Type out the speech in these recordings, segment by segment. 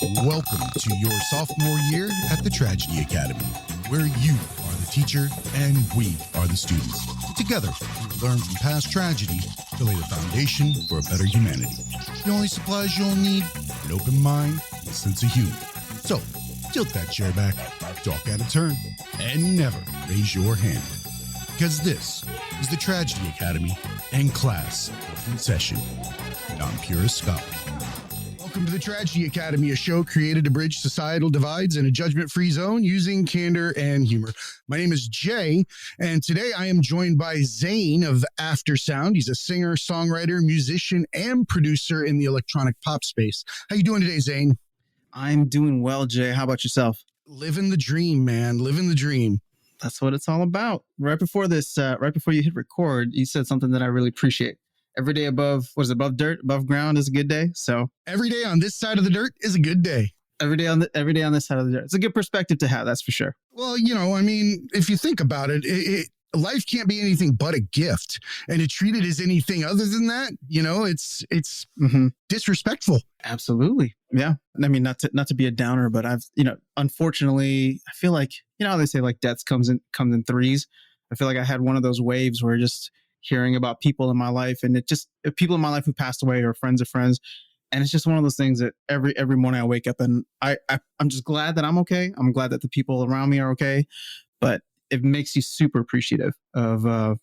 Welcome to your sophomore year at the Tragedy Academy, where you are the teacher and we are the students. Together, we will learn from past tragedy to lay the foundation for a better humanity. The only supplies you'll need: an open mind and a sense of humor. So, tilt that chair back, talk out of turn, and never raise your hand. Because this is the Tragedy Academy, and class is in session. And I'm Purist Scott. Welcome to the Tragedy Academy, a show created to bridge societal divides in a judgment-free zone using candor and humor. My name is Jay, and today I am joined by Zain of Aftersound. He's a singer, songwriter, musician, and producer in the electronic pop space. How you doing today, Zain? I'm doing well, Jay. How about yourself? Living the dream, man. Living the dream. That's what it's all about. Right before this, right before you hit record, you said something that I really appreciate. Every day above dirt, above ground is a good day. So every day on this side of the dirt is a good day. Every day on this side of the dirt. It's a good perspective to have, that's for sure. Well, if you think about it, life can't be anything but a gift, and to treat it as anything other than that, it's disrespectful. Absolutely. Yeah. I mean, not to be a downer, but I've, unfortunately, I feel like, how they say like death comes in threes. I feel like I had one of those waves where just hearing about people in my life, and people in my life who passed away or friends of friends. And it's just one of those things that every morning I wake up and I'm just glad that I'm okay. I'm glad that the people around me are okay, but it makes you super appreciative of,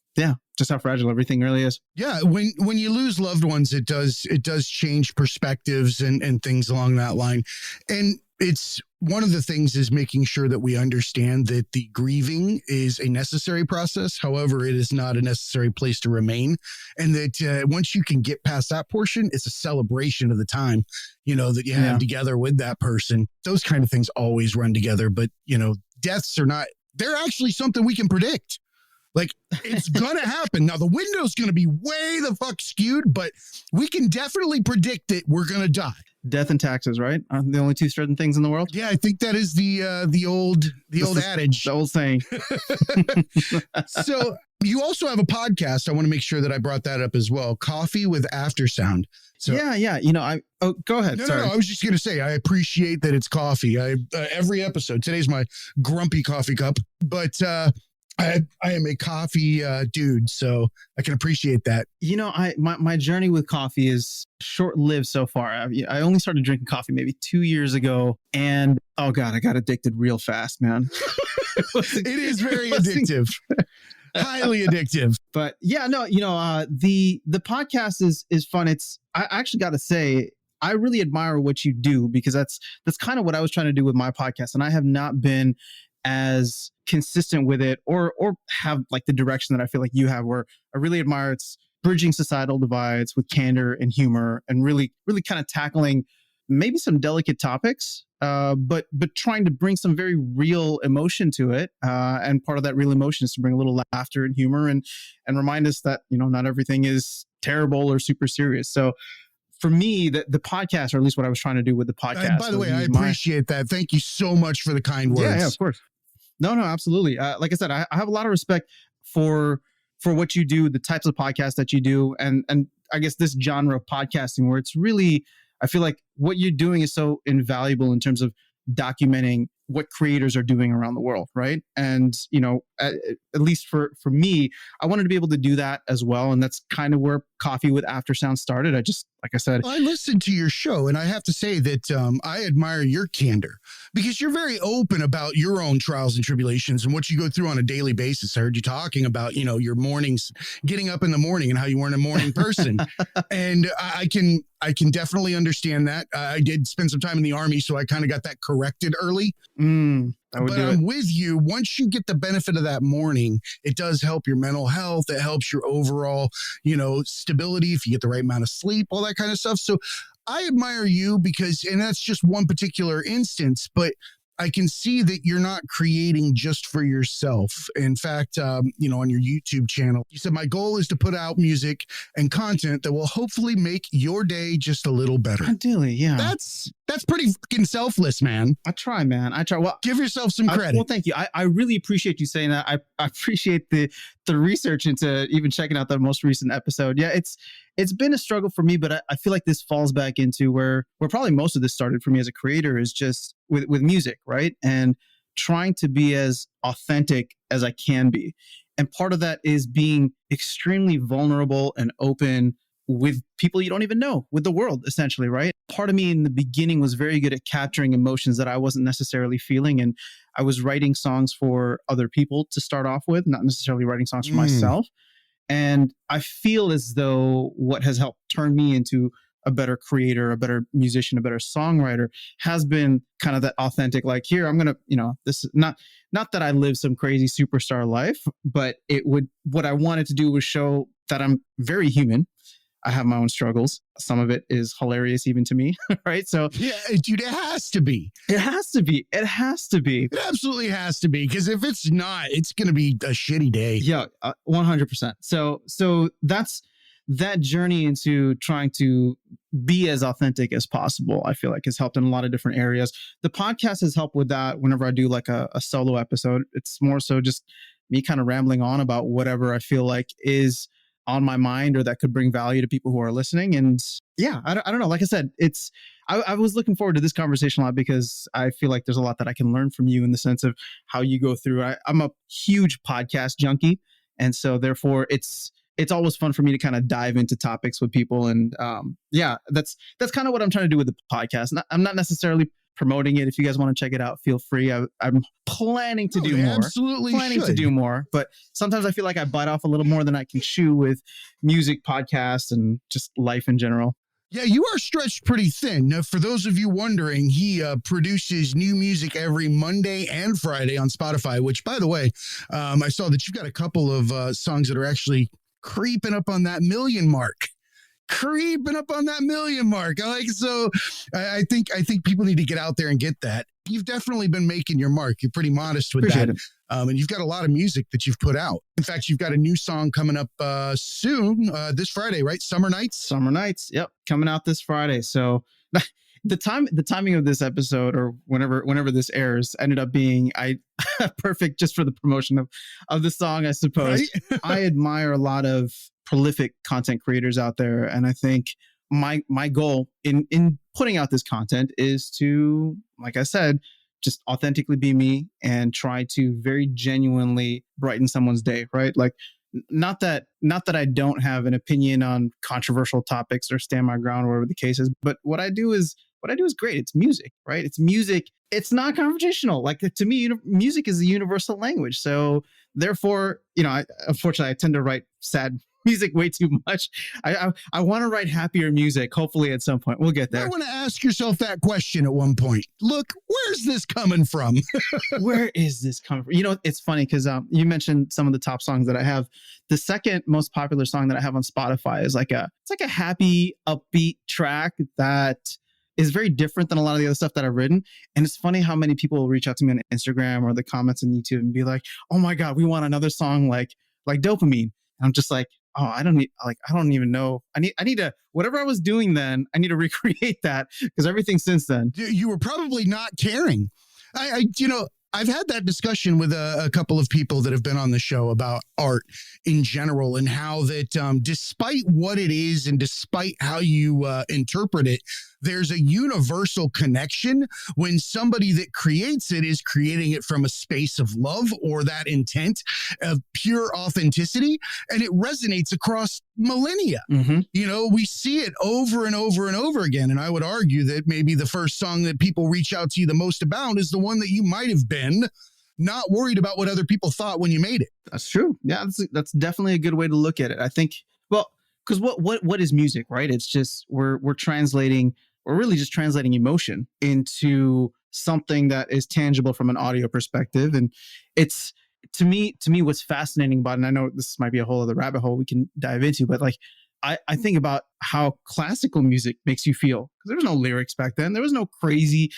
just how fragile everything really is. Yeah. When you lose loved ones, it does change perspectives and things along that line. And it's one of the things is making sure that we understand that the grieving is a necessary process. However, it is not a necessary place to remain. And that once you can get past that portion, it's a celebration of the time, that you have together with that person. Those kind of things always run together. But, deaths are not, they're actually something we can predict. Like, it's going to happen. Now, the window's going to be way the fuck skewed, but we can definitely predict that we're going to die. Death and taxes, right? Aren't the only two certain things in the world? Yeah, I think that is the old adage. The old saying. So you also have a podcast. I want to make sure that I brought that up as well. Coffee with Aftersound. So, yeah. Go ahead. No, Sorry. I was just going to say, I appreciate that it's coffee. Every episode, today's my grumpy coffee cup, but I am a coffee dude, so I can appreciate that. My journey with coffee is short-lived so far. I only started drinking coffee maybe 2 years ago, and oh god, I got addicted real fast, man. It is very addictive, highly addictive. But yeah, no, the podcast is fun. I actually got to say, I really admire what you do, because that's kind of what I was trying to do with my podcast, and I have not been as consistent with it or have like the direction that I feel like you have, where I really admire it's bridging societal divides with candor and humor, and really, really kind of tackling maybe some delicate topics, but trying to bring some very real emotion to it. And part of that real emotion is to bring a little laughter and humor and remind us that, not everything is terrible or super serious. So for me, the podcast, or at least what I was trying to do with the podcast. By the way, I appreciate that. Thank you so much for the kind words. Yeah, of course. No, absolutely. Like I said, I have a lot of respect for what you do, the types of podcasts that you do, and I guess this genre of podcasting, where it's really, I feel like what you're doing is so invaluable in terms of documenting what creators are doing around the world, right? And at least for me, I wanted to be able to do that as well, and that's kind of where Coffee with Aftersound started. Like I said, I listened to your show, and I have to say that I admire your candor, because you're very open about your own trials and tribulations and what you go through on a daily basis. I heard you talking about, your mornings, getting up in the morning, and how you weren't a morning person. And I can definitely understand that. I did spend some time in the Army, so I kind of got that corrected early. But I'm with you. Once you get the benefit of that morning, it does help your mental health. It helps your overall, stability, if you get the right amount of sleep, all that kind of stuff. So I admire you and that's just one particular instance, but I can see that you're not creating just for yourself. In fact, on your YouTube channel, you said, my goal is to put out music and content that will hopefully make your day just a little better. Ideally, yeah. That's That's pretty fucking selfless, man. I try, man. I try. Well, give yourself some credit. Well, thank you. I really appreciate you saying that. I appreciate the research into even checking out the most recent episode. Yeah, it's been a struggle for me, but I feel like this falls back into where probably most of this started for me as a creator is just with music, right? And trying to be as authentic as I can be. And part of that is being extremely vulnerable and open with people you don't even know, with the world, essentially, right? Part of me in the beginning was very good at capturing emotions that I wasn't necessarily feeling. And I was writing songs for other people to start off with, not necessarily writing songs for myself. And I feel as though what has helped turn me into a better creator, a better musician, a better songwriter has been kind of that authentic, like, here, I'm going to, this is not that I live some crazy superstar life, but what I wanted to do was show that I'm very human. I have my own struggles. Some of it is hilarious even to me, right? So yeah, dude, it has to be. It has to be. It has to be. It absolutely has to be, because if it's not, it's going to be a shitty day. Yeah, 100%. So that's that journey into trying to be as authentic as possible, I feel like has helped in a lot of different areas. The podcast has helped with that. Whenever I do like a solo episode, it's more so just me kind of rambling on about whatever I feel like is on my mind or that could bring value to people who are listening. And yeah, I don't know. Like I said, I was looking forward to this conversation a lot because I feel like there's a lot that I can learn from you in the sense of how you go through. I'm a huge podcast junkie. And so therefore it's always fun for me to kind of dive into topics with people. And yeah, that's kind of what I'm trying to do with the podcast. I'm not necessarily promoting it. If you guys want to check it out, feel free. I'm planning to do more. Absolutely planning to do more. But sometimes I feel like I bite off a little more than I can chew with music podcasts and just life in general. Yeah, you are stretched pretty thin. Now, for those of you wondering, he produces new music every Monday and Friday on Spotify, which, by the way, I saw that you've got a couple of songs that are actually creeping up on that million mark. I like, so I think people need to get out there and get that. You've definitely been making your mark. You're pretty modest with Appreciate that. it. And you've got a lot of music that you've put out. In fact, you've got a new song coming up soon, this Friday, right? Summer Nights. Yep. Coming out this Friday. So the timing of this episode, or whenever this airs, ended up being perfect just for the promotion of the song, I suppose. Right? I admire a lot of prolific content creators out there, and I think my goal in putting out this content is to, like I said, just authentically be me and try to very genuinely brighten someone's day, right? Like, not that I don't have an opinion on controversial topics or stand my ground, whatever the case is, but what I do is great. It's music, right? It's music. It's not confrontational. Like, to me, music is a universal language. So therefore, unfortunately, I tend to write sad music way too much. I want to write happier music. Hopefully at some point we'll get there. I want to ask yourself that question at one point. Look, where's this coming from? Where is this coming from? It's funny because you mentioned some of the top songs that I have. The second most popular song that I have on Spotify is like a happy, upbeat track that is very different than a lot of the other stuff that I've written. And it's funny how many people will reach out to me on Instagram or the comments on YouTube and be like, "Oh my God, we want another song like Dopamine." And I'm just like, oh, I don't even know. I need to, whatever I was doing then, I need to recreate that, because everything since then. You were probably not caring. I've had that discussion with a couple of people that have been on the show about art in general, and how that despite what it is and despite how you interpret it, there's a universal connection when somebody that creates it is creating it from a space of love or that intent of pure authenticity, and it resonates across millennia. Mm-hmm. We see it over and over and over again. And I would argue that maybe the first song that people reach out to you the most about is the one that you might have been not worried about what other people thought when you made it. That's true. Yeah, that's definitely a good way to look at it. I think, well, because what is music, right? It's just we're really just translating emotion into something that is tangible from an audio perspective. And it's, to me, what's fascinating about it, and I know this might be a whole other rabbit hole we can dive into, but like, I think about how classical music makes you feel, because there was no lyrics back then. There was no crazy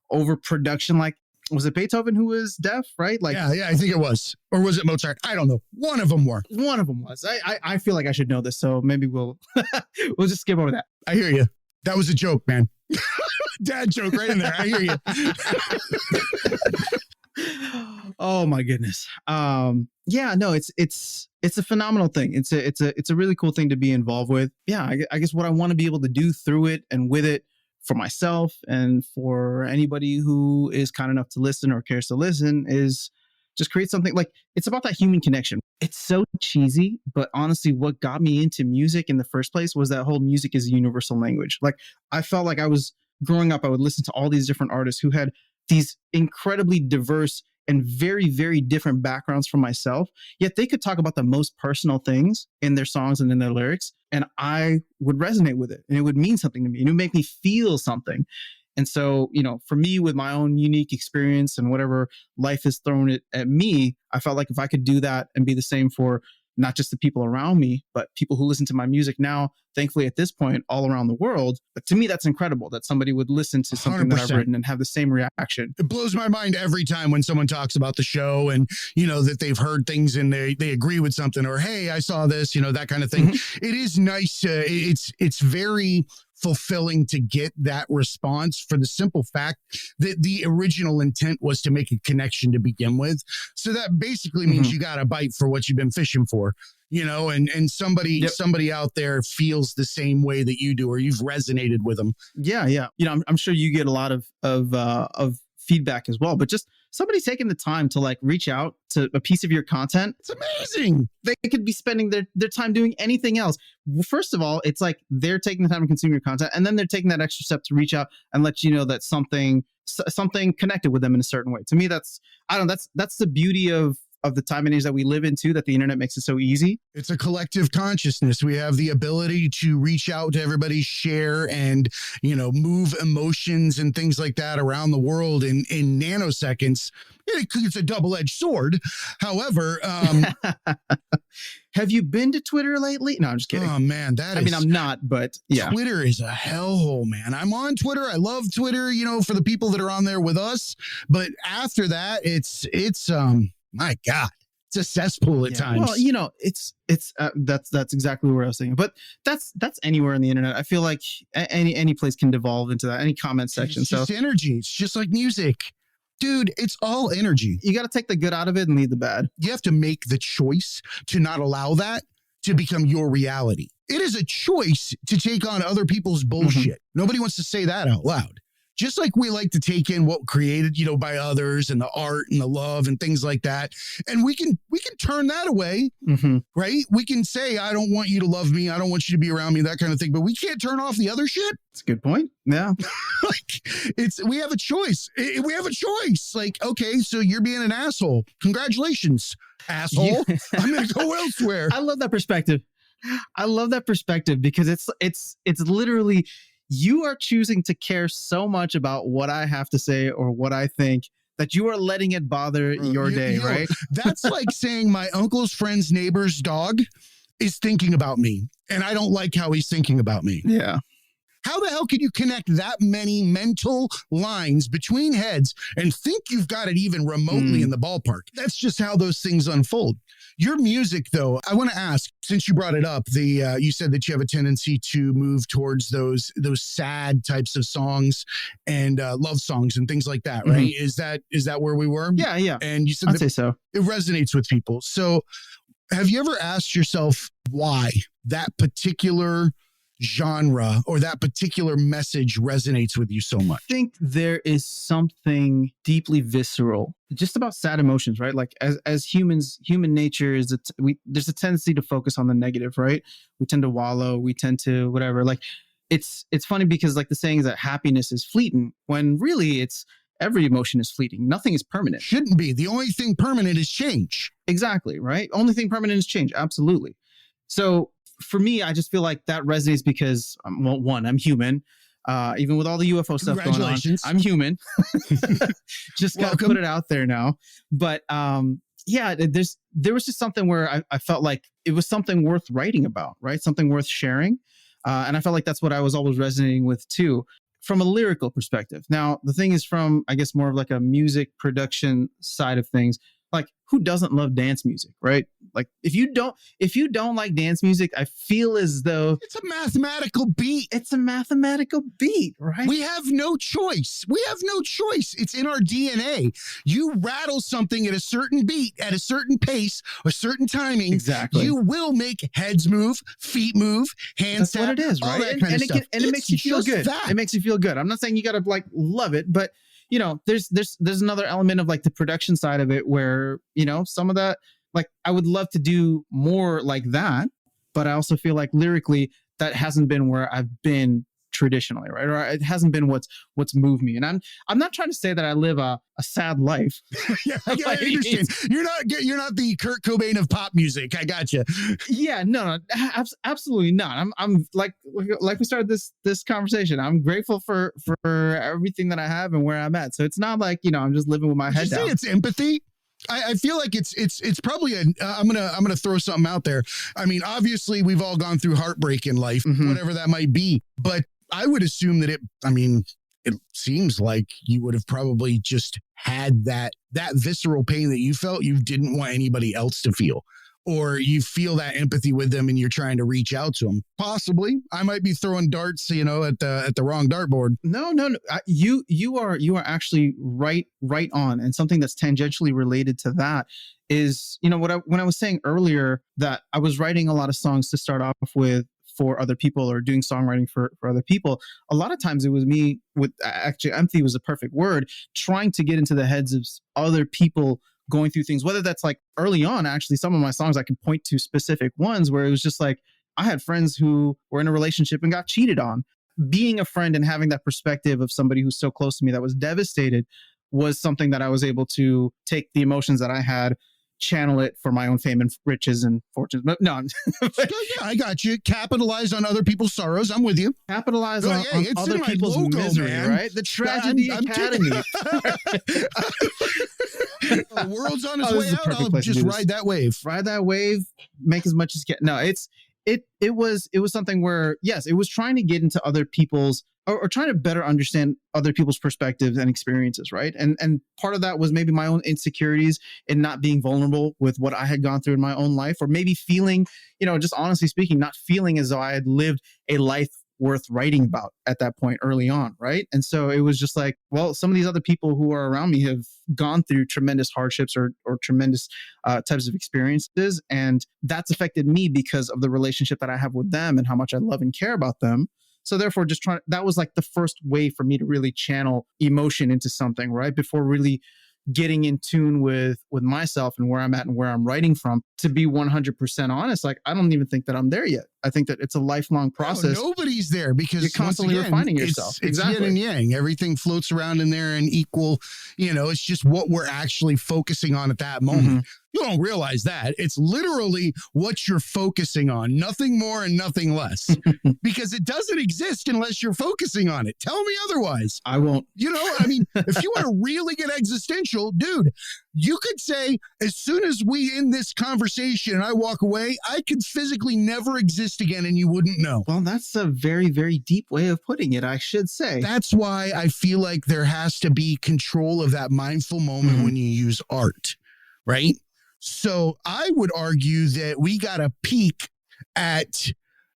overproduction. Like, was it Beethoven who was deaf, right? Like, yeah, I think it was. Or was it Mozart? I don't know. One of them were. One of them was. I feel like I should know this, so maybe we'll just skip over that. I hear you. That was a joke, man. Dad joke right in there. I hear you. Oh my goodness. Yeah, no, it's a phenomenal thing. It's a really cool thing to be involved with. Yeah, I guess what I want to be able to do through it and with it for myself and for anybody who is kind enough to listen or cares to listen is just create something like it's about that human connection. It's so cheesy, but honestly, what got me into music in the first place was that whole music is a universal language. Like I felt like I was growing up, I would listen to all these different artists who had these incredibly diverse and very, very different backgrounds from myself, yet they could talk about the most personal things in their songs and in their lyrics. And I would resonate with it and it would mean something to me and it would make me feel something. And so, for me, with my own unique experience and whatever life has thrown at me, I felt like if I could do that and be the same for not just the people around me, but people who listen to my music now, thankfully at this point, all around the world. But to me, that's incredible that somebody would listen to something 100%. That I've written and have the same reaction. It blows my mind every time when someone talks about the show and, that they've heard things and they agree with something or, hey, I saw this, that kind of thing. Mm-hmm. It is nice. It's very fulfilling to get that response for the simple fact that the original intent was to make a connection to begin with. So that basically means you got a bite for what you've been fishing for, and somebody out there feels the same way that you do, or you've resonated with them. Yeah. Yeah. I'm sure you get a lot of feedback as well, but just somebody taking the time to like reach out to a piece of your content. It's amazing. They could be spending their time doing anything else. Well, first of all, it's like they're taking the time to consume your content and then they're taking that extra step to reach out and let you know that something connected with them in a certain way. To me, that's the beauty of the time and age that we live in too, that the internet makes it so easy. It's a collective consciousness. We have the ability to reach out to everybody, share and, move emotions and things like that around the world in nanoseconds. It's a double-edged sword. However, have you been to Twitter lately? No, I'm just kidding. Oh man, I'm not, but yeah. Twitter is a hellhole, man. I'm on Twitter. I love Twitter, for the people that are on there with us. But after that, it's my God, it's a cesspool at times. Well, it's that's exactly where I was thinking. But that's anywhere on the internet. I feel like any place can devolve into that, any comment section. It's just energy. It's just like music. Dude, it's all energy. You got to take the good out of it and leave the bad. You have to make the choice to not allow that to become your reality. It is a choice to take on other people's bullshit. Nobody wants to say that out loud. Just like we like to take in what created, by others and the art and the love and things like that. And we can turn that away, right? We can say, I don't want you to love me. I don't want you to be around me, that kind of thing. But we can't turn off the other shit. That's a good point. Yeah. We have a choice. We have a choice. Like, okay, so you're being an asshole. Congratulations, asshole. I'm going to go elsewhere. I love that perspective. Because it's literally, you are choosing to care so much about what I have to say or what I think that you are letting it bother your day, right? That's like saying my uncle's friend's neighbor's dog is thinking about me and I don't like how he's thinking about me. Yeah. How the hell can you connect that many mental lines between heads and think you've got it even remotely in the ballpark? That's just how those things unfold. Your music, though, I want to ask, since you brought it up, you said that you have a tendency to move towards those sad types of songs and love songs and things like that, right? Is that where we were? Yeah. And you said I'd say so. It resonates with people. So have you ever asked yourself why that particular genre or that particular message resonates with you so much? I think there is something deeply visceral just about sad emotions, right? Like as humans, human nature is there's a tendency to focus on the negative, right? We tend to wallow, we tend to whatever. Like it's funny because like the saying is that happiness is fleeting when really every emotion is fleeting. Nothing is permanent. Shouldn't be. The only thing permanent is change. Exactly, right? Only thing permanent is change. Absolutely. So for me, I just feel like that resonates because, one, I'm human. Even with all the UFO stuff going on, I'm human. Just got to put it out there now. But there was just something where I felt like it was something worth writing about, right? Something worth sharing. And I felt like that's what I was always resonating with too, from a lyrical perspective. Now, the thing is from, I guess, more of like a music production side of things. like who doesn't love dance music, right? Like if you don't like dance music, I feel as though it's a mathematical beat. It's a mathematical beat, right? We have no choice. It's in our DNA. You rattle something at a certain beat, at a certain pace, a certain timing. Exactly. You will make heads move, feet move, hands tap. That's what it is, right? And it makes you feel good. It makes you feel good. I'm not saying you got to like love it, but you know, there's another element of like the production side of it where, you know, some of that, like I would love to do more like that, but I also feel like lyrically that hasn't been where I've been traditionally, right? Or it hasn't been what's moved me. And I'm not trying to say that I live a sad life. Yeah, I understand. You're not the Kurt Cobain of pop music. I got you. Yeah, no, absolutely not. I'm like we started this conversation. I'm grateful for everything that I have and where I'm at. So it's not like, you know, I'm just living with my head down. It's empathy. I feel like it's probably I'm gonna throw something out there. I mean, obviously we've all gone through heartbreak in life, whatever that might be. But I would assume that it seems like you would have probably just had that visceral pain that you felt you didn't want anybody else to feel, or you feel that empathy with them and you're trying to reach out to them. Possibly. I might be throwing darts, you know, at the wrong dartboard. No. You are actually right on. And something that's tangentially related to that is, you know, when I was saying earlier that I was writing a lot of songs to start off with for other people or doing songwriting for other people. A lot of times it was me with actually empathy was a perfect word, trying to get into the heads of other people going through things, whether that's like early on, actually, some of my songs I can point to specific ones where it was just like, I had friends who were in a relationship and got cheated on. Being a friend and having that perspective of somebody who's so close to me that was devastated was something that I was able to take the emotions that I had, channel it for my own fame and riches and fortunes. But no, yeah, I got you. Capitalize on other people's sorrows. I'm with you. Capitalize on other people's misery, man. Right? The Tragedy Academy. The world's on its way out. I'll just ride that wave. Ride that wave. Make as much as you can. No, it was something where, yes, it was trying to get into other people's or trying to better understand other people's perspectives and experiences, right? And part of that was maybe my own insecurities and not being vulnerable with what I had gone through in my own life, or maybe feeling, you know, just honestly speaking, not feeling as though I had lived a life worth writing about at that point early on, right? And so it was just like, well, some of these other people who are around me have gone through tremendous hardships or tremendous types of experiences, and that's affected me because of the relationship that I have with them and how much I love and care about them. So therefore, that was like the first way for me to really channel emotion into something, right? Before really getting in tune with myself and where I'm at and where I'm writing from. To be 100% honest, like I don't even think that I'm there yet. I think that it's a lifelong process. No, nobody's there because you're constantly refining yourself. It's yin and yang. Everything floats around in there and equal. You know, it's just what we're actually focusing on at that moment. You don't realize that. It's literally what you're focusing on, nothing more and nothing less, because it doesn't exist unless you're focusing on it. Tell me otherwise. I won't. You know, I mean, if you want to really get existential, dude, you could say, as soon as we end this conversation and I walk away, I could physically never exist again and you wouldn't know. Well, that's a very, very deep way of putting it, I should say. That's why I feel like there has to be control of that mindful moment when you use art, right? So I would argue that we got to peek at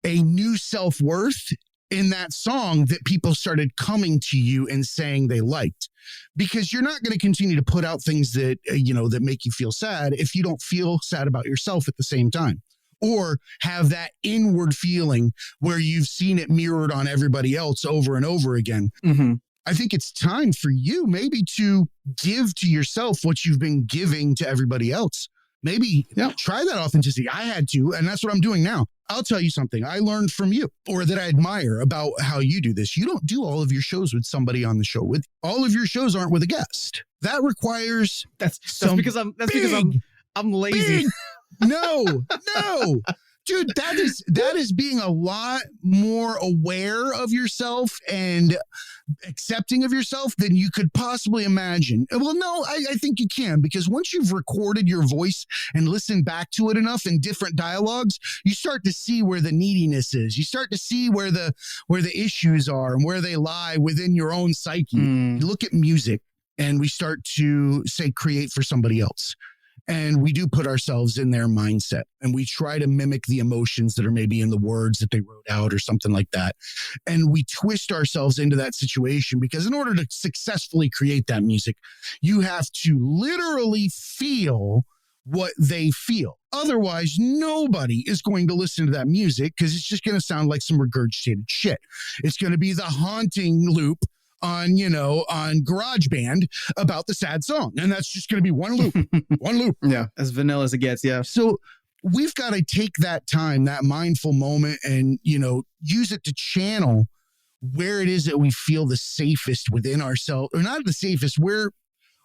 a new self-worth in that song that people started coming to you and saying they liked, because you're not going to continue to put out things that, you know, that make you feel sad if you don't feel sad about yourself at the same time, or have that inward feeling where you've seen it mirrored on everybody else over and over again. I think it's time for you maybe to give to yourself what you've been giving to everybody else. Maybe try that authenticity. I had to, and that's what I'm doing now. I'll tell you something I learned from you, or that I admire about how you do this. You don't do all of your shows with somebody on the show. With all of your shows aren't with a guest. That requires that's because I'm lazy. No. Dude, that is being a lot more aware of yourself and accepting of yourself than you could possibly imagine. Well, no, I think you can, because once you've recorded your voice and listened back to it enough in different dialogues, you start to see where the neediness is. You start to see where the issues are and where they lie within your own psyche. You look at music and we start to say, create for somebody else. And we do put ourselves in their mindset and we try to mimic the emotions that are maybe in the words that they wrote out or something like that. And we twist ourselves into that situation because in order to successfully create that music, you have to literally feel what they feel. Otherwise, nobody is going to listen to that music because it's just going to sound like some regurgitated shit. It's going to be the haunting loop on GarageBand about the sad song. And that's just going to be one loop, one loop. Yeah. As vanilla as it gets. Yeah. So we've got to take that time, that mindful moment and, use it to channel where it is that we feel the safest within ourselves, or not the safest, where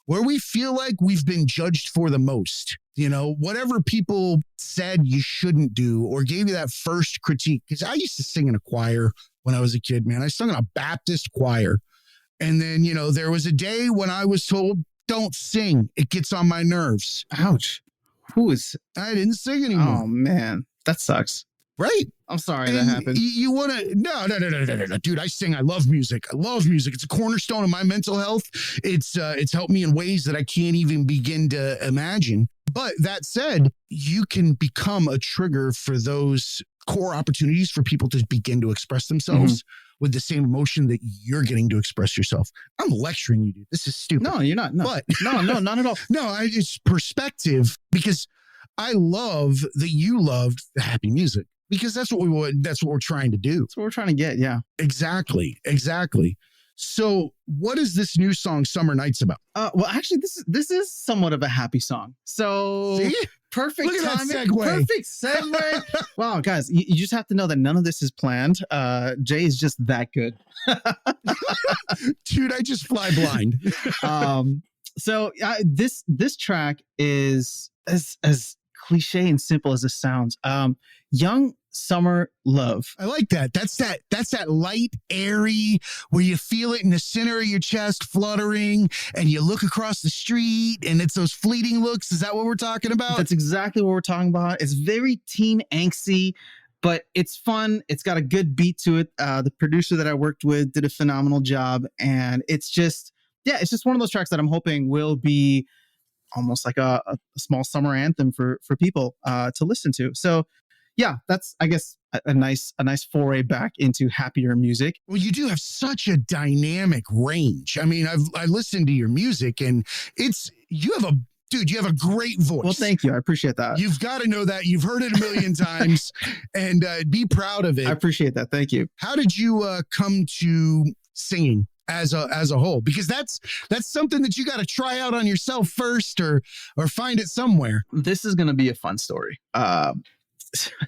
we feel like we've been judged for the most, whatever people said you shouldn't do or gave you that first critique. Because I used to sing in a choir when I was a kid, man. I sung in a Baptist choir. And then, there was a day when I was told, don't sing. It gets on my nerves. Ouch. I didn't sing anymore. Oh, man. That sucks. Right. I'm sorry that happened. You want to, no, dude, I sing. I love music. It's a cornerstone of my mental health. It's helped me in ways that I can't even begin to imagine. But that said, you can become a trigger for those core opportunities for people to begin to express themselves with the same emotion that you're getting to express yourself. I'm lecturing you, dude. This is stupid. No, you're not. No, but no, not at all. No, it's perspective because I love that you loved the happy music because that's what we're trying to do. That's what we're trying to get. Yeah, exactly. So what is this new song Summer Nights about? Well, actually, this is somewhat of a happy song. So see? Perfect Look at timing. that segue. Perfect segue. Wow, guys, you just have to know that none of this is planned. Jay is just that good. Dude, I just fly blind. So this track is as cliche and simple as it sounds. Young Summer Love. I like that. That's that light, airy, where you feel it in the center of your chest fluttering and you look across the street and it's those fleeting looks. Is that what we're talking about? That's exactly what we're talking about. It's very teen angsty, but it's fun. It's got a good beat to it. The producer that I worked with did a phenomenal job. And it's just one of those tracks that I'm hoping will be almost like a small summer anthem for people to listen to. So yeah, that's, I guess, a nice foray back into happier music. Well, you do have such a dynamic range. I mean, I listened to your music and you have a great voice. Well, thank you. I appreciate that. You've got to know that. You've heard it a million times and be proud of it. I appreciate that. Thank you. How did you come to singing as a whole? Because that's something that you got to try out on yourself first or find it somewhere. This is going to be a fun story.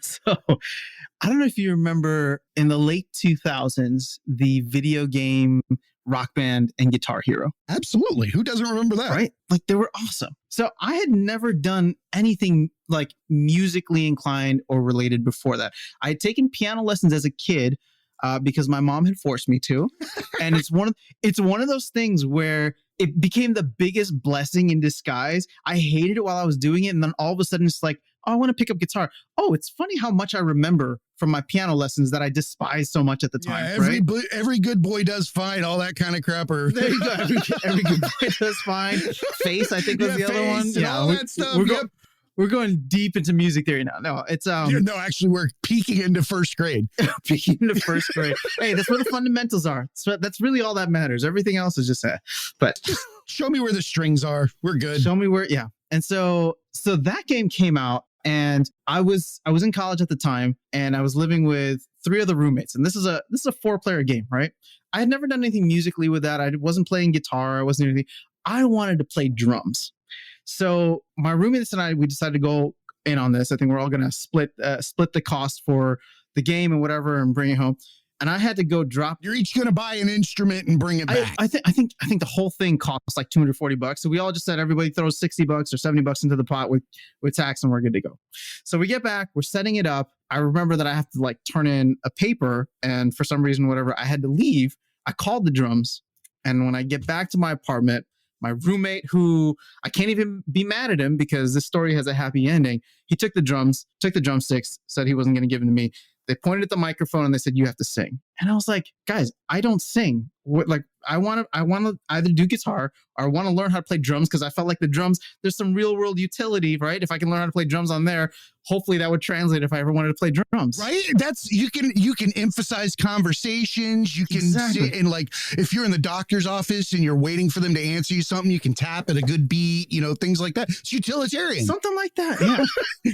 So I don't know if you remember in the late 2000s, the video game Rock Band and Guitar Hero. Absolutely. Who doesn't remember that? Right? Like they were awesome. So I had never done anything like musically inclined or related before that. I had taken piano lessons as a kid because my mom had forced me to. And it's one of those things where it became the biggest blessing in disguise. I hated it while I was doing it. And then all of a sudden it's like, oh, I want to pick up guitar. Oh, it's funny how much I remember from my piano lessons that I despised so much at the time. Yeah, every good boy does fine, all that kind of crap. Or there you go. Every good boy does fine. Face, I think was the other one. Yeah, all that stuff. We're going deep into music theory now. No, it's no, actually, we're peeking into first grade. Peeking into first grade. Hey, that's where the fundamentals are. So that's really all that matters. Everything else is just but show me where the strings are. We're good. Show me where. Yeah. And so that game came out. And I was in college at the time and I was living with 3 other roommates. And this is a 4-player game, right? I had never done anything musically with that. I wasn't playing guitar. I wasn't anything. I wanted to play drums. So my roommates and I, we decided to go in on this. I think we're all going to split the cost for the game and whatever and bring it home. And I had to go drop. You're each going to buy an instrument and bring it back. I think the whole thing costs like $240. So we all just said everybody throws $60 or $70 into the pot with tax and we're good to go. So we get back, we're setting it up. I remember that I have to like turn in a paper and for some reason, whatever, I had to leave. I called the drums. And when I get back to my apartment, my roommate, who I can't even be mad at him because this story has a happy ending. He took the drumsticks, said he wasn't going to give them to me. They pointed at the microphone and they said, you have to sing. And I was like, guys, I don't sing. Like, I want to either do guitar or I want to learn how to play drums, because I felt like the drums, there's some real world utility, right? If I can learn how to play drums on there, hopefully that would translate if I ever wanted to play drums. Right? That's, you can emphasize conversations. You can sit and, like, if you're in the doctor's office and you're waiting for them to answer you something, you can tap at a good beat, things like that. It's utilitarian. Something like that. Yeah.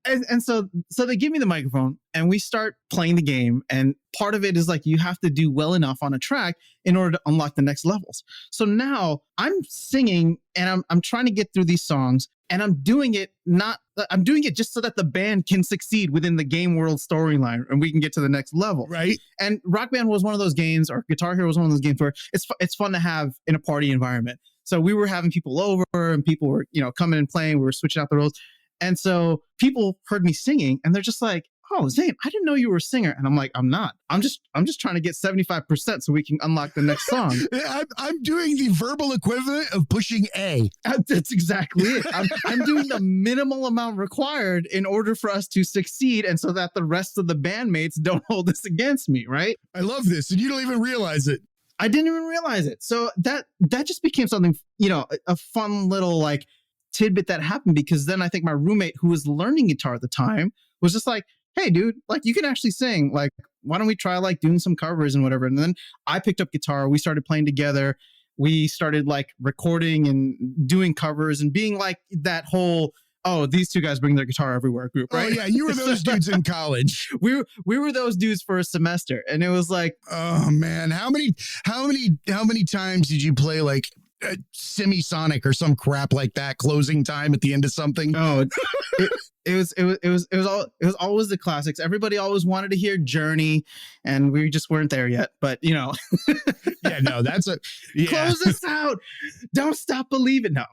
And so they give me the microphone and we start playing the game. And part of it is like, you have to do well enough on a track in order to unlock the next levels. So now I'm singing and I'm trying to get through these songs, and I'm doing it just so that the band can succeed within the game world storyline and we can get to the next level. Right. And Rock Band was one of those games, or Guitar Hero was one of those games where it's fun to have in a party environment. So we were having people over and people were, coming and playing. We were switching out the roles. And so people heard me singing and they're just like, oh, Zain, I didn't know you were a singer. And I'm like, I'm not. I'm just trying to get 75% so we can unlock the next song. I'm doing the verbal equivalent of pushing A. That's exactly it. I'm doing the minimal amount required in order for us to succeed, and so that the rest of the bandmates don't hold this against me, right? I love this. And you don't even realize it. I didn't even realize it. So that just became something, a fun little like tidbit that happened, because then I think my roommate, who was learning guitar at the time, was just like, hey dude, like you can actually sing, like why don't we try like doing some covers and whatever. And then I picked up guitar, we started playing together, we started like recording and doing covers and being like that whole, oh, these two guys bring their guitar everywhere group, right? Oh yeah, you were those dudes in college. We were those dudes for a semester, and it was like, oh man, how many times did you play like Semisonic or some crap like that, closing time at the end of something? Oh, it was always the classics. Everybody always wanted to hear Journey, and we just weren't there yet. But yeah, no, that's close us out. Don't stop believing. No.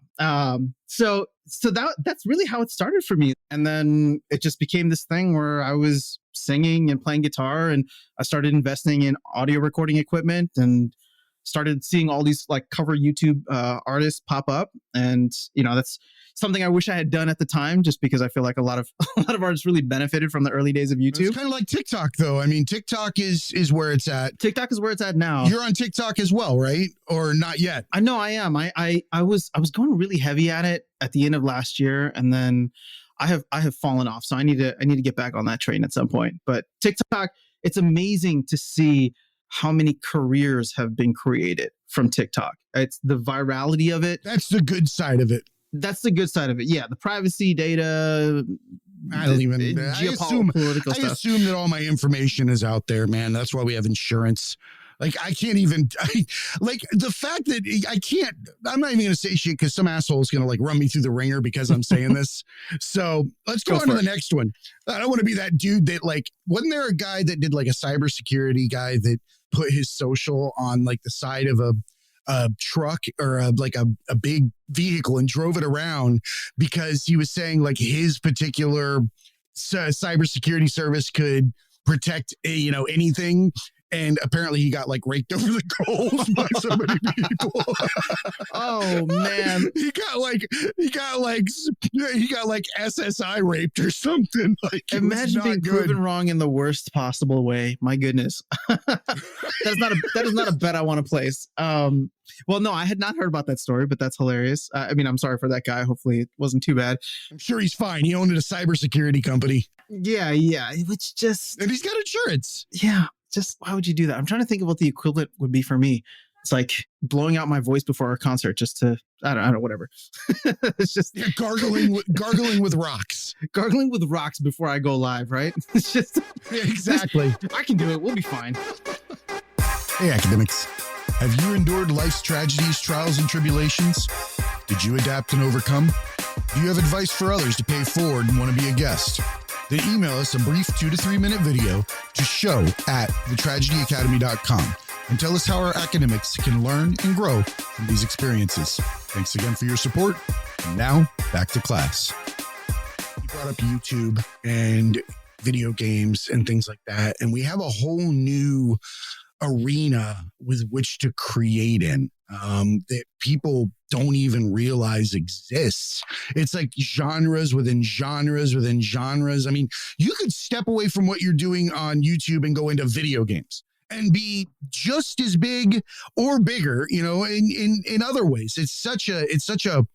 So that's really how it started for me. And then it just became this thing where I was singing and playing guitar, and I started investing in audio recording equipment and started seeing all these like cover YouTube artists pop up. And, that's something I wish I had done at the time, just because I feel like a lot of artists really benefited from the early days of YouTube. It's kind of like TikTok though. I mean, TikTok is where it's at. TikTok is where it's at now. You're on TikTok as well, right? Or not yet? I know I am. I was going really heavy at it at the end of last year, and then I have fallen off. So I need to get back on that train at some point. But TikTok, it's amazing to see how many careers have been created from TikTok. It's the virality of it. That's the good side of it. That's the good side of it. Yeah. The privacy data. I don't even, geopolitical stuff. I assume that all my information is out there, man. That's why we have insurance. Like I can't even, like the fact that I'm not even going to say shit because some asshole is going to like run me through the ringer because I'm saying this. So let's go on to the next one. I don't want to be that dude that like, wasn't there a guy that did like a cybersecurity guy that put his social on like the side of a truck or a big vehicle and drove it around because he was saying like his particular cybersecurity service could protect anything, and apparently he got like raked over the coals by so many people. Oh man, he got like SSI raped or something. Like, imagine being proven wrong in the worst possible way. My goodness. That is not a bet I want to place. Well, no, I had not heard about that story, but that's hilarious. I mean, I'm sorry for that guy. Hopefully it wasn't too bad. I'm sure he's fine. He owned a cybersecurity company. Yeah. Which just... And he's got insurance. Yeah. Just why would you do that? I'm trying to think of what the equivalent would be for me. It's like blowing out my voice before a concert just to, I don't know, whatever. It's just gargling with rocks. Gargling with rocks before I go live, right? It's just... Yeah, exactly. I can do it. We'll be fine. Hey, academics. Have you endured life's tragedies, trials, and tribulations? Did you adapt and overcome? Do you have advice for others to pay forward and want to be a guest? Then email us a brief 2 to 3 minute video to show@thetragedyacademy.com and tell us how our academics can learn and grow from these experiences. Thanks again for your support. And now back to class. You brought up YouTube and video games and things like that. And we have a whole new arena with which to create in, that people don't even realize exists. It's like genres within genres within genres. I mean, you could step away from what you're doing on YouTube and go into video games and be just as big or bigger, you know, in other ways. It's such a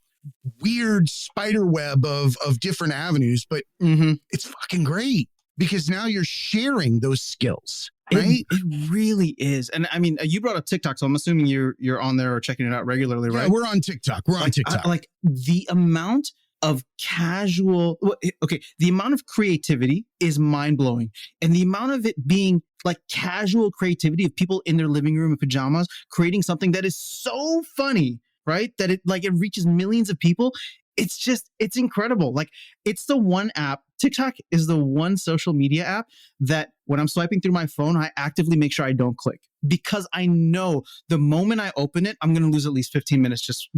weird spider web of different avenues, but it's fucking great because now you're sharing those skills. Right? It really is. And I mean, you brought up TikTok, so I'm assuming you're on there or checking it out regularly, right? Yeah, we're on TikTok. Like the amount of the amount of creativity is mind-blowing. And the amount of it being like casual creativity of people in their living room in pajamas creating something that is so funny, right? That it reaches millions of people. It's incredible. Like, it's the one app, TikTok is the one social media app that when I'm swiping through my phone, I actively make sure I don't click, because I know the moment I open it, I'm going to lose at least 15 minutes just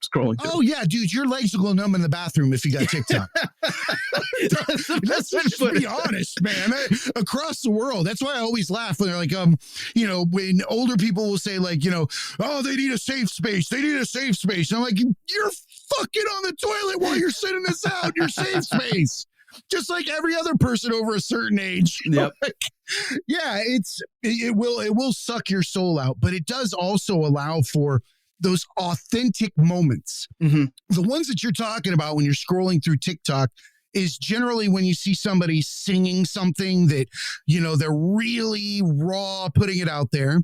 scrolling through. Oh yeah, dude, your legs will go numb in the bathroom if you got TikTok. Let's just be honest, man. Across the world, that's why I always laugh when they're like, you know, when older people will say like, you know, oh, they need a safe space. They need a safe space. And I'm like, you're fucking on the toilet while you're sitting this out. Your safe space. Just like every other person over a certain age. Yep. Yeah, it will suck your soul out, but it does also allow for those authentic moments. The ones that you're talking about when you're scrolling through TikTok is generally when you see somebody singing something that, you know, they're really raw, putting it out there.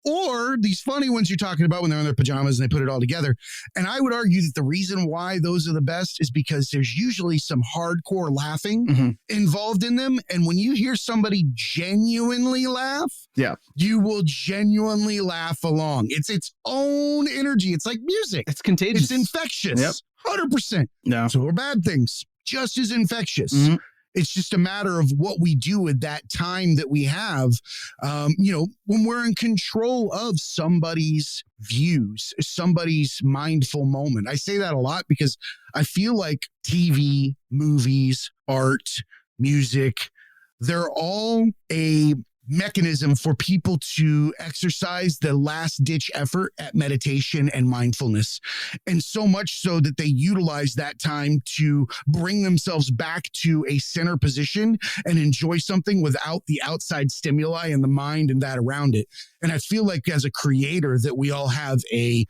Or these funny ones you're talking about when they're in their pajamas and they put it all together. And I would argue that the reason why those are the best is because there's usually some hardcore laughing involved in them. And when you hear somebody genuinely laugh, you will genuinely laugh along. It's its own energy. It's like music. It's contagious. It's infectious. 100%. No. So are bad things just as infectious. It's just a matter of what we do with that time that we have, you know, when we're in control of somebody's views, somebody's mindful moment. I say that a lot because I feel like TV, movies, art, music, they're all a mechanism for people to exercise the last ditch effort at meditation and mindfulness. And so much so that they utilize that time to bring themselves back to a center position and enjoy something without the outside stimuli and the mind and that around it. And I feel like as a creator that we all have a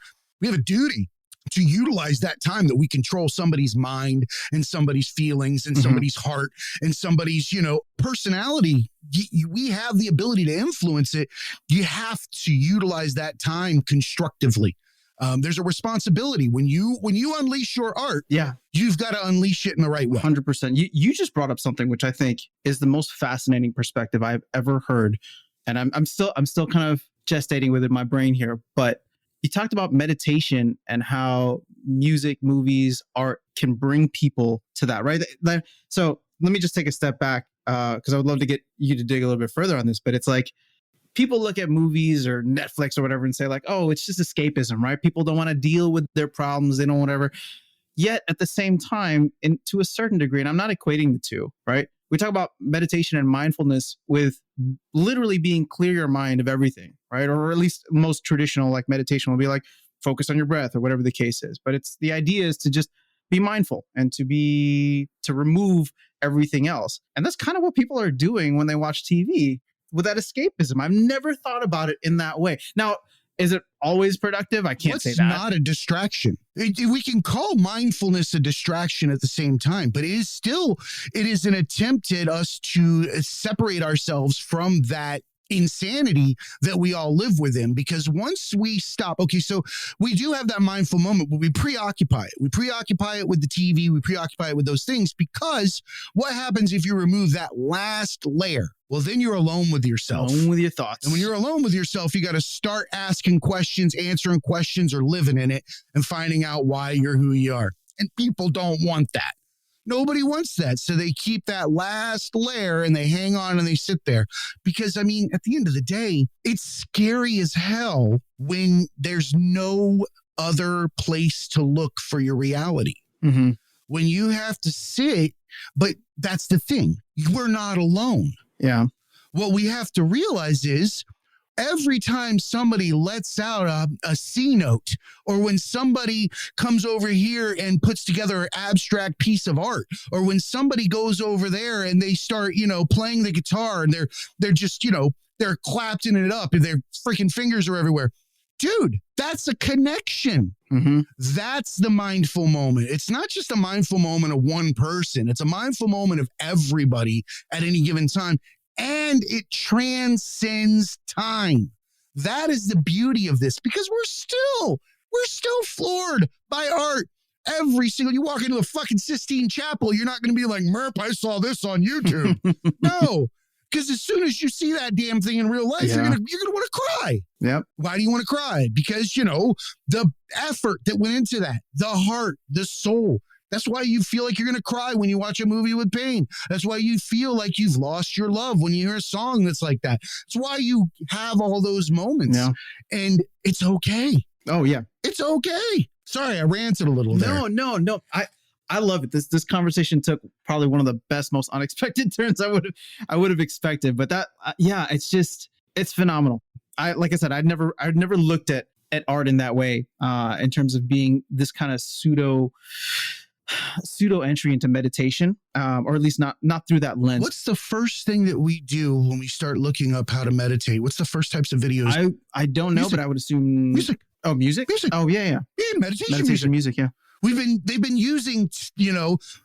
duty to utilize that time that we control somebody's mind and somebody's feelings and somebody's heart and somebody's, you know, personality. We have the ability to influence it. You have to utilize that time constructively. There's a responsibility when you unleash your art. Yeah, you've got to unleash it in the right way. 100%. You just brought up something which I think is the most fascinating perspective I've ever heard, and I'm still kind of gestating with it in my brain here, but you talked about meditation and how music, movies, art can bring people to that, right? So let me just take a step back because I would love to get you to dig a little bit further on this. But it's like people look at movies or Netflix or whatever and say like, oh, it's just escapism, right? People don't want to deal with their problems. They don't whatever. Yet at the same time, and to a certain degree, and I'm not equating the two, right? We talk about meditation and mindfulness with literally being clear your mind of everything, right? Or at least most traditional like meditation will be like focus on your breath or whatever the case is. But it's the idea is to just be mindful and to remove everything else. And that's kind of what people are doing when they watch TV with that escapism. I've never thought about it in that way. Now, is it always productive? I can't say that. It's not a distraction. We can call mindfulness a distraction at the same time, but it is an attempt at us to separate ourselves from that insanity that we all live within. Because once we stop, okay, so we do have that mindful moment, but we preoccupy it. We preoccupy it with the TV. We preoccupy it with those things, because what happens if you remove that last layer? Well, then you're alone with yourself. Alone with your thoughts. And when you're alone with yourself, you got to start asking questions, answering questions, or living in it and finding out why you're who you are. And people don't want that. Nobody wants that. So they keep that last layer and they hang on and they sit there. Because, I mean, at the end of the day, it's scary as hell when there's no other place to look for your reality. Mm-hmm. When you have to sit, but that's the thing. We're not alone. Yeah. What we have to realize is every time somebody lets out a C note, or when somebody comes over here and puts together an abstract piece of art, or when somebody goes over there and they start, playing the guitar and they're just, they're clapping it up and their freaking fingers are everywhere. Dude, that's a connection. Mm-hmm. That's the mindful moment. It's not just a mindful moment of one person. It's a mindful moment of everybody at any given time. And it transcends time. That is the beauty of this, because we're still floored by art. You walk into a fucking Sistine Chapel, you're not going to be like, Merp, I saw this on YouTube. No. Because as soon as you see that damn thing in real life, you're gonna want to cry. Yep. Why do you want to cry? Because, the effort that went into that, the heart, the soul. That's why you feel like you're going to cry when you watch a movie with pain. That's why you feel like you've lost your love when you hear a song that's like that. It's why you have all those moments. Yeah. And it's okay. Oh, yeah. It's okay. Sorry, I ranted a little there. No. I love it. This conversation took probably one of the best, most unexpected turns I would have expected. But it's phenomenal. Like I said, I'd never looked at art in that way, in terms of being this kind of pseudo entry into meditation, or at least not through that lens. What's the first thing that we do when we start looking up how to meditate? What's the first types of videos? I don't know, but I would assume music. Oh, music? Oh, yeah. Meditation music. Yeah. They've been using,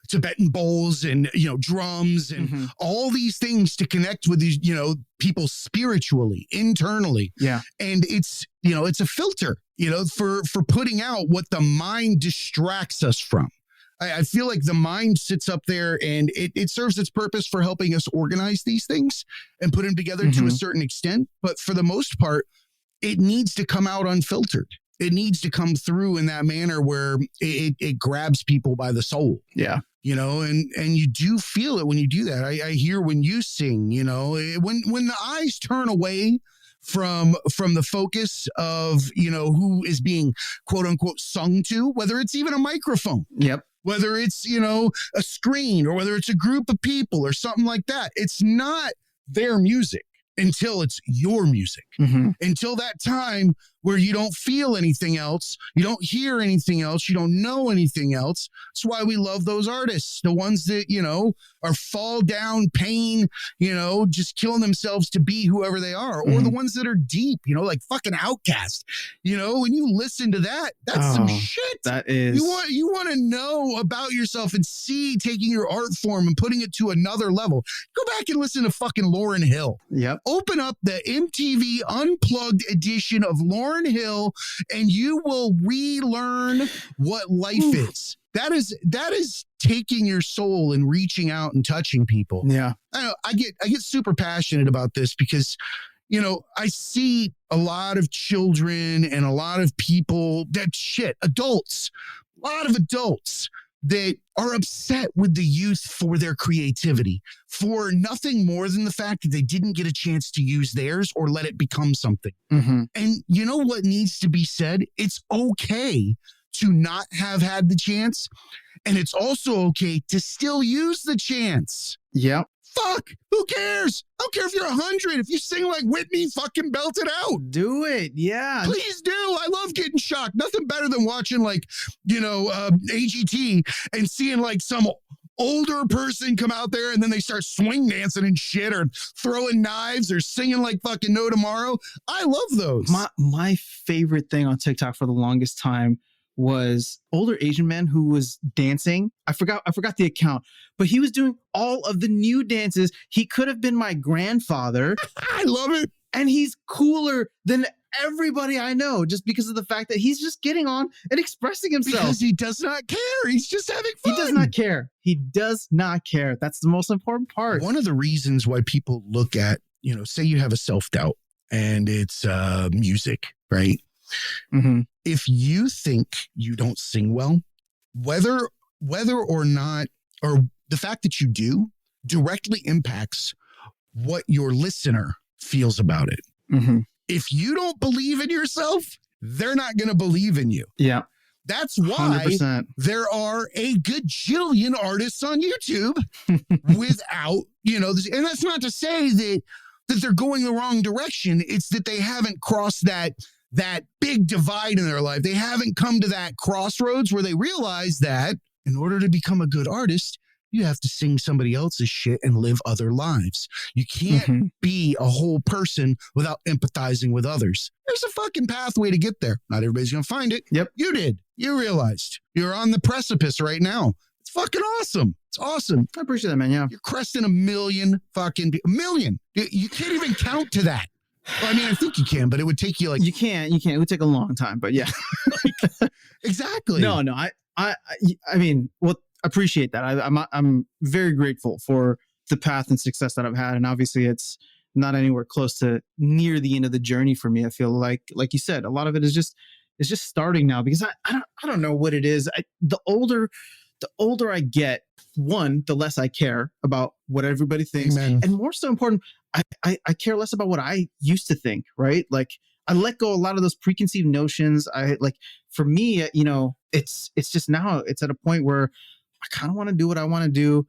Tibetan bowls and, drums and all these things to connect with these, people spiritually, internally. Yeah. And it's a filter, for putting out what the mind distracts us from. I feel like the mind sits up there and it serves its purpose for helping us organize these things and put them together to a certain extent. But for the most part, it needs to come out unfiltered. It needs to come through in that manner where it grabs people by the soul. Yeah. And you do feel it when you do that. I hear when you sing, when the eyes turn away from the focus of, who is being quote unquote sung to, whether it's even a microphone. Yep. Whether it's, a screen, or whether it's a group of people or something like that. It's not their music until it's your music. Until that time where you don't feel anything else, you don't hear anything else, you don't know anything else. That's why we love those artists, the ones that, are fall down pain, just killing themselves to be whoever they are, or the ones that are deep, like fucking Outkast. When you listen to that, that's some shit. That is. You want to know about yourself and see taking your art form and putting it to another level. Go back and listen to fucking Lauryn Hill. Yep. Open up the MTV Unplugged edition of Lauryn Hill and you will relearn what life is. That is taking your soul and reaching out and touching people. Yeah. I get super passionate about this because, I see a lot of children and a lot of people adults, a lot of adults that are upset with the youth for their creativity, for nothing more than the fact that they didn't get a chance to use theirs or let it become something. And you know what needs to be said? It's okay to not have had the chance. And it's also okay to still use the chance. Yep. Fuck, who cares? I don't care if you're 100. If you sing like Whitney, fucking belt it out. Do it. Yeah. Please do. I love getting shocked. Nothing better than watching AGT and seeing like some older person come out there and then they start swing dancing and shit or throwing knives or singing like fucking No Tomorrow. I love those. My favorite thing on TikTok for the longest time was older Asian man who was dancing. I forgot the account, but he was doing all of the new dances. He could have been my grandfather. I love it. And he's cooler than everybody I know just because of the fact that he's just getting on and expressing himself. Because he does not care. He's just having fun. He does not care. He does not care. That's the most important part. One of the reasons why people look at, say you have a self-doubt and it's music, right? If you think you don't sing well, whether or not, or the fact that you do directly impacts what your listener feels about it. If you don't believe in yourself, they're not going to believe in you. Yeah. That's why 100%. There are a gajillion artists on YouTube without, and that's not to say that that they're going the wrong direction. It's that they haven't crossed that big divide in their life. They haven't come to that crossroads where they realize that in order to become a good artist, you have to sing somebody else's shit and live other lives. You can't be a whole person without empathizing with others. There's a fucking pathway to get there. Not everybody's going to find it. Yep. You did. You realized you're on the precipice right now. It's fucking awesome. It's awesome. I appreciate that, man. Yeah. You're cresting a million. You can't even count to that. Well, I mean, I think you can, but it would take you like... You can't. It would take a long time, but yeah. Exactly. No. I mean, well, appreciate that. I'm very grateful for the path and success that I've had. And obviously it's not anywhere close to near the end of the journey for me. I feel like you said, a lot of it is just starting now, because I don't know what it is. The older I get, one, the less I care about what everybody thinks. Amen. And more so important, I care less about what I used to think, right? Like I let go a lot of those preconceived notions. For me, it's just now it's at a point where I kind of want to do what I want to do.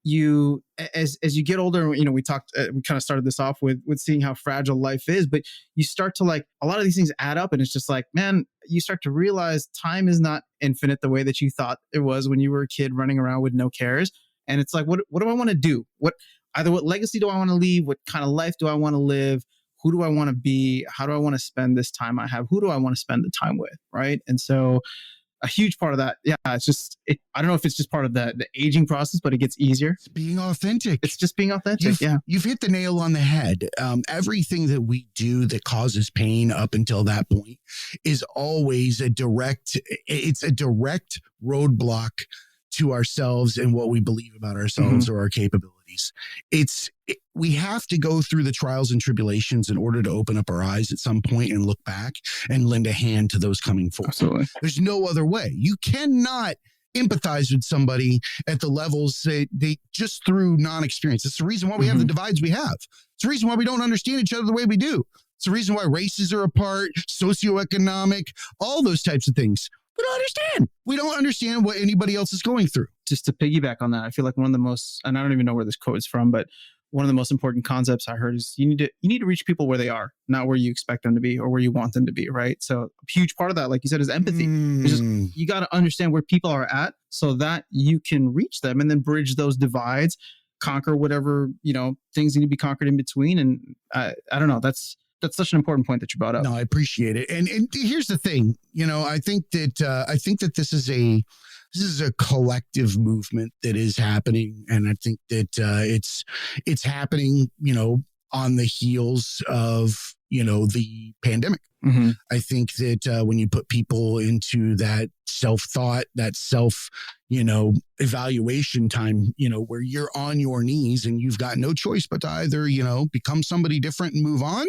You as you get older, we talked, we kind of started this off with seeing how fragile life is, but you start to like, a lot of these things add up, and it's just like, man, you start to realize time is not infinite the way that you thought it was when you were a kid running around with no cares. And it's like, what do I want to do? What legacy do I want to leave? What kind of life do I want to live? Who do I want to be? How do I want to spend this time I have? Who do I want to spend the time with? Right. And so a huge part of that, it's just, I don't know if it's just part of the aging process, but it gets easier. It's being authentic. It's just being authentic. You've hit the nail on the head. Everything that we do that causes pain up until that point is always a direct roadblock to ourselves and what we believe about ourselves or our capabilities. We have to go through the trials and tribulations in order to open up our eyes at some point and look back and lend a hand to those coming forward. Absolutely. There's no other way. You cannot empathize with somebody at the levels they just through non-experience. It's the reason why we have the divides we have. It's the reason why we don't understand each other the way we do. It's the reason why races are apart, socioeconomic, all those types of things. We don't understand. We don't understand what anybody else is going through. Just to piggyback on that, I feel like one of the most, and I don't even know where this quote is from, but one of the most important concepts I heard is you need to reach people where they are, not where you expect them to be or where you want them to be, right? So a huge part of that, like you said, is empathy. It's just, you got to understand where people are at so that you can reach them and then bridge those divides, conquer whatever, things need to be conquered in between. And I don't know, that's such an important point that you brought up. No, I appreciate it. And here's the thing, I think that this is a collective movement that is happening. And I think that it's happening, on the heels of, the pandemic. I think that when you put people into that self-thought, that evaluation time, where you're on your knees and you've got no choice but to either, become somebody different and move on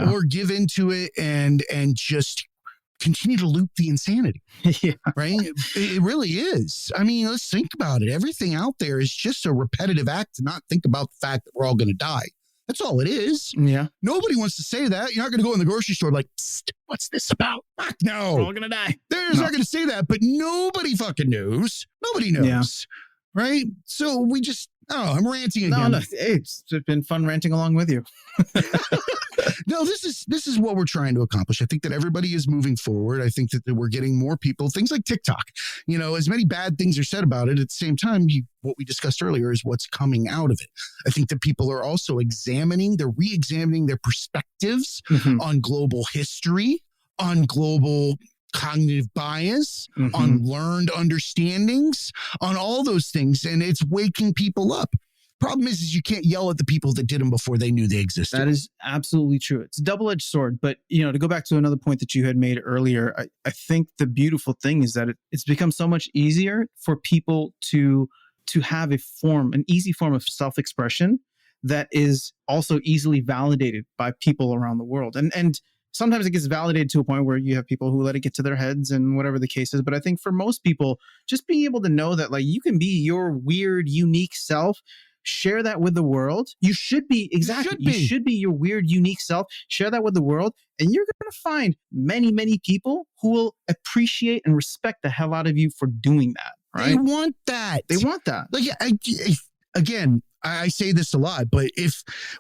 or give into it and just continue to loop the insanity. Right? It really is. I mean, let's think about it. Everything out there is just a repetitive act to not think about the fact that we're all going to die. That's all it is. Yeah. Nobody wants to say that. You're not going to go in the grocery store like, what's this about? Fuck no. We're all going to die. They're not going to say that, but nobody fucking knows. Nobody knows. Yeah. Right? So we just, I'm ranting again. No, it's been fun ranting along with you. No, this is what we're trying to accomplish. I think that everybody is moving forward. I think that we're getting more people, things like TikTok, as many bad things are said about it. At the same time, what we discussed earlier is what's coming out of it. I think that people are also re-examining their perspectives on global history, on global cognitive bias, on learned understandings, on all those things. And it's waking people up. Problem is you can't yell at the people that did them before they knew they existed. That is absolutely true. It's a double-edged sword. But, to go back to another point that you had made earlier, I think the beautiful thing is that it's become so much easier for people to have an easy form of self-expression that is also easily validated by people around the world. And sometimes it gets validated to a point where you have people who let it get to their heads and whatever the case is. But I think for most people, just being able to know that like you can be your weird, unique self, share that with the world. You should be you should be your weird, unique self. Share that with the world. And you're going to find many, many people who will appreciate and respect the hell out of you for doing that. Right? They want that. They want that. Like, again, I say this a lot, but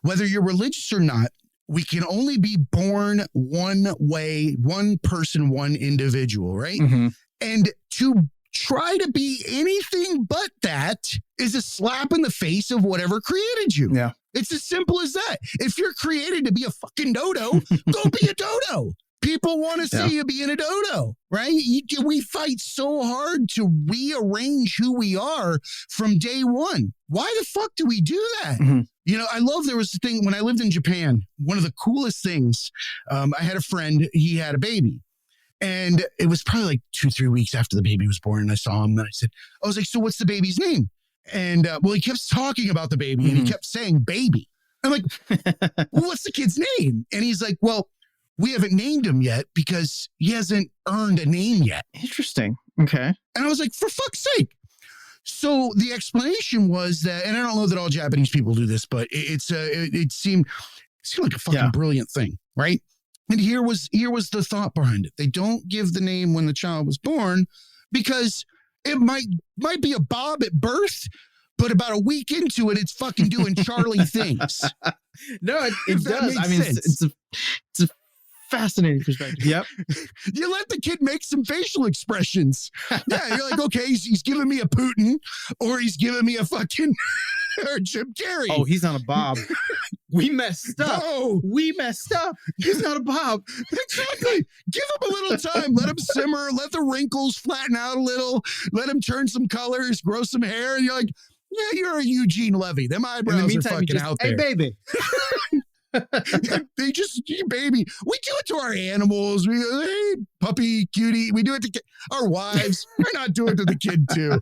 whether you're religious or not, we can only be born one way, one person, one individual, right? Mm-hmm. And to try to be anything but that is a slap in the face of whatever created you. Yeah. It's as simple as that. If you're created to be a fucking dodo, go be a dodo. People want to see you being a dodo, right? We fight so hard to rearrange who we are from day one. Why the fuck do we do that? Mm-hmm. You know, I love, there was a thing when I lived in Japan, one of the coolest things, I had a friend, he had a baby. And it was probably like 2-3 weeks after the baby was born. And I saw him and I was like, so what's the baby's name? And well, he kept talking about the baby and he kept saying baby. I'm like, well, what's the kid's name? And he's like, well, we haven't named him yet because he hasn't earned a name yet. Interesting. Okay. And I was like, for fuck's sake. So the explanation was that, and I don't know that all Japanese people do this, but it seemed like a fucking brilliant thing, right? And here was the thought behind it. They don't give the name when the child was born because it might be a Bob at birth, but about a week into it, it's fucking doing Charlie things. No, it does. I mean, it's a fascinating perspective. Yep. You let the kid make some facial expressions. Yeah, you're like, okay, he's giving me a Putin, or he's giving me a fucking or Jim Carrey. Oh, he's not a Bob. We messed up. No. We messed up. He's not a Bob. Exactly. Give him a little time. Let him simmer. Let the wrinkles flatten out a little. Let him turn some colors, grow some hair. And you're like, yeah, you're a Eugene Levy. Them eyebrows In the meantime, are fucking out there. Hey, baby. They just, baby, we do it to our animals. We go, hey, puppy, cutie. We do it to our wives. Why not do it to the kid too?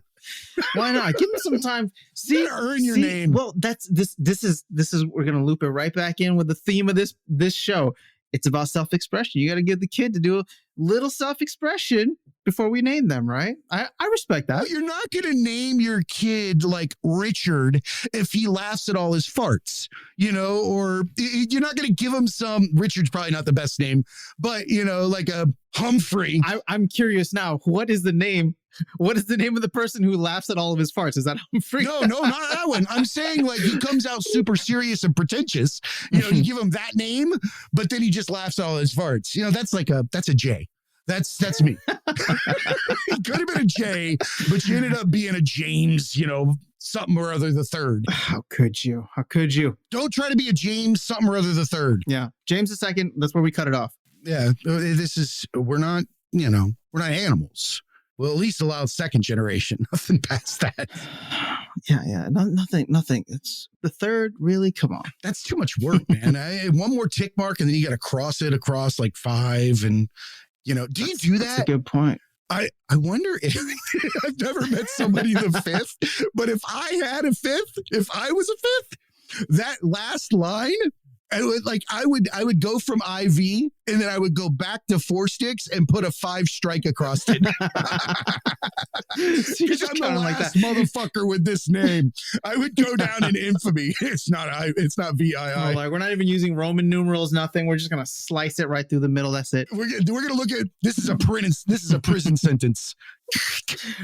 Why not? Give him some time. See, earn your name. Well, this is we're gonna loop it right back in with the theme of this show. It's about self-expression. You got to give the kid to do a little self-expression before we name them, right? I respect that. Well, you're not going to name your kid like Richard if he laughs at all his farts, you know, or you're not going to give him Richard's probably not the best name, but, you know, like a Humphrey. I'm curious now. What is the name? What is the name of the person who laughs at all of his farts? Is that Humphrey? No, not that one. I'm saying like he comes out super serious and pretentious. You know, you give him that name, but then he just laughs at all his farts. You know, that's a Jay. That's me. He could have been a Jay, but you ended up being a James, you know, something or other the third. How could you? How could you? Don't try to be a James something or other the third. Yeah. James the second. That's where we cut it off. Yeah. We're not animals. Well, at least allow second generation. Nothing past that. Yeah. Nothing. It's the third. Really? Come on. That's too much work, man. One more tick mark and then you got to cross it across like 5. And, you know, do you do that? That's a good point. I wonder if I've never met somebody the 5th, but if I had a 5th, if I was a 5th, that last line, I would go from IV and then I would go back to 4 sticks and put a 5 strike across it. Because I'm the last motherfucker with this name. I would go down in infamy. It's not VII. No, like we're not even using Roman numerals. Nothing. We're just gonna slice it right through the middle. That's it. We're gonna look at this is a prison sentence.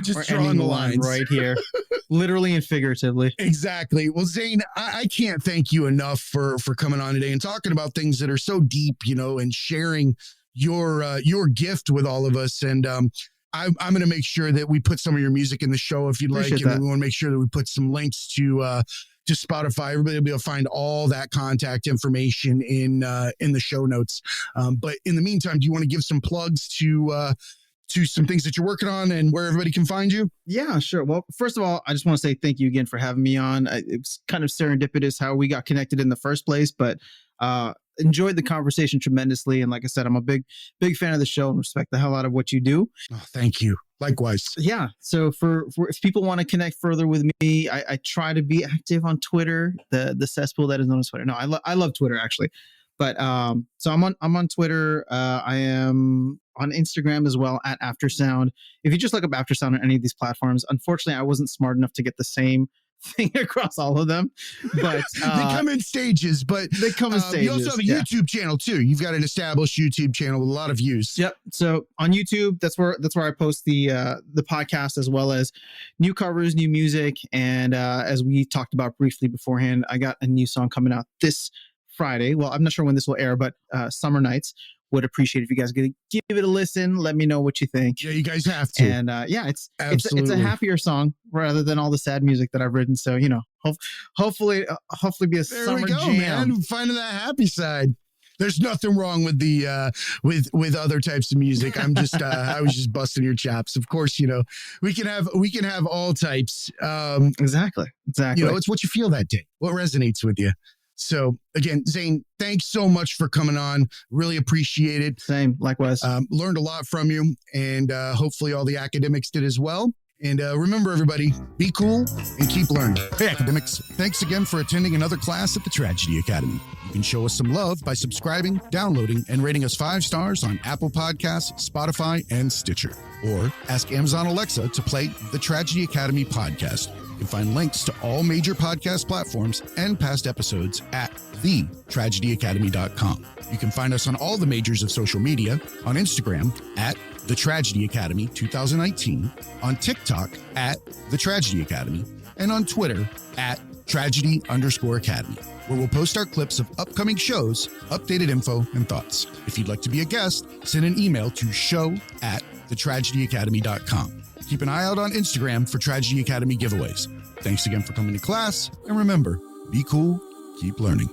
Just drawing the lines right here, literally and figuratively. Exactly. Well, Zain, I can't thank you enough for coming on today and talking about things that are so deep, you know, and sharing your gift with all of us. And I'm going to make sure that we put some of your music in the show if you'd like. And we want to make sure that we put some links to Spotify. Everybody will be able to find all that contact information in the show notes. But in the meantime, do you want to give some plugs to some things that you're working on and where everybody can find you? Yeah, sure. Well, first of all, I just want to say thank you again for having me on. It's kind of serendipitous how we got connected in the first place, but enjoyed the conversation tremendously. And like I said, I'm a big fan of the show and respect the hell out of what you do. Oh, thank you. Likewise. Yeah. So for if people want to connect further with me, I try to be active on Twitter, the cesspool that is known as Twitter. No, I love Twitter actually. But so I'm on Twitter. I am on Instagram as well at Aftersound. If you just look up Aftersound on any of these platforms, unfortunately, I wasn't smart enough to get the same thing across all of them, but they come in stages. But they come in stages. You also have a YouTube channel too. You've got an established YouTube channel with a lot of views. Yep. So on YouTube, that's where I post the podcast, as well as new covers, new music, and as we talked about briefly beforehand, I got a new song coming out this Friday. Well, I'm not sure when this will air, but Summer Nights. Would appreciate if you guys could give it a listen. Let me know what you think. Yeah, you guys have to. And it's a happier song rather than all the sad music that I've written. So hopefully be a summer jam. Man. Finding that happy side. There's nothing wrong with the with other types of music. I'm just I was just busting your chops. Of course, we can have all types. Exactly. It's what you feel that day. What resonates with you. So again, Zain, thanks so much for coming on. Really appreciate it. Same, likewise. Learned a lot from you, and hopefully all the academics did as well. And remember, everybody, be cool and keep learning. Hey, academics, thanks again for attending another class at the Tragedy Academy. You can show us some love by subscribing, downloading, and rating us 5 stars on Apple Podcasts, Spotify, and Stitcher. Or ask Amazon Alexa to play the Tragedy Academy podcast. You can find links to all major podcast platforms and past episodes at thetragedyacademy.com. You can find us on all the majors of social media, on Instagram at The Tragedy Academy 2019, on TikTok at The Tragedy Academy, and on Twitter at Tragedy_Academy, where we'll post our clips of upcoming shows, updated info, and thoughts. If you'd like to be a guest, send an email to show@thetragedyacademy.com. Keep an eye out on Instagram for Tragedy Academy giveaways. Thanks again for coming to class, and remember, be cool, keep learning.